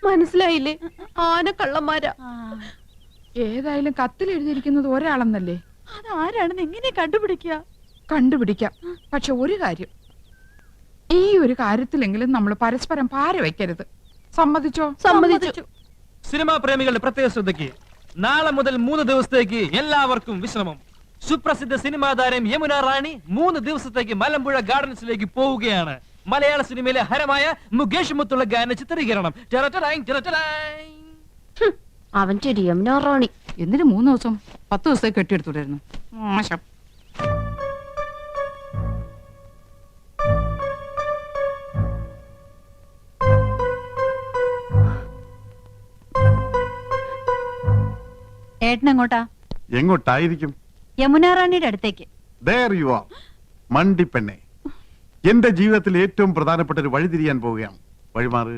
മനസ്സിലായില്ലേ? ആനക്കള്ളന്മാരാ. ഏതായാലും കത്തിൽ എഴുതിയിരിക്കുന്നത് ഒരാളെന്നല്ലേ? അതാരാണെന്ന് എങ്ങനെ കണ്ടുപിടിക്കാം. പക്ഷെ ഒരു കാര്യം, ഈ ഒരു കാര്യത്തിലെങ്കിലും നമ്മൾ പരസ്പരം പാര വെക്കരുത്. സമ്മതിച്ചോ? സമ്മതിച്ചു. സിനിമാ പ്രേമികളുടെ പ്രത്യേക ശ്രദ്ധയ്ക്ക് നാളെ മുതൽ 3 ദിവസത്തേക്ക് എല്ലാവർക്കും വിശ്രമം. സുപ്രസിദ്ധ സിനിമാ താരം യമുന റാണി 3 ദിവസത്തേക്ക് മലമ്പുഴ ഗാർഡൻസിലേക്ക് പോവുകയാണ്. മലയാള സിനിമയിലെ ഹരമായ മുകേഷ് മുത്തുള്ള ഗാന ചിത്രീകരണം. അവൻ യമുന റാണി എന്തിനു 3 ദിവസം? 10 ദിവസത്തേക്ക് കെട്ടിയെടുത്തുണ്ടായിരുന്നു. മോശം. ഏട്ടനെങ്ങോട്ടാ? എങ്ങോട്ടായിരിക്കും? യമുന റാണിയുടെ അടുത്തേക്ക്. There you are. മണ്ടിപ്പെണ്ണെ, എന്റെ ജീവിതത്തിൽ ഏറ്റവും പ്രധാനപ്പെട്ട ഒരു വഴി തിരിയാൻ പോവുകയാണ്. വഴിമാറ്.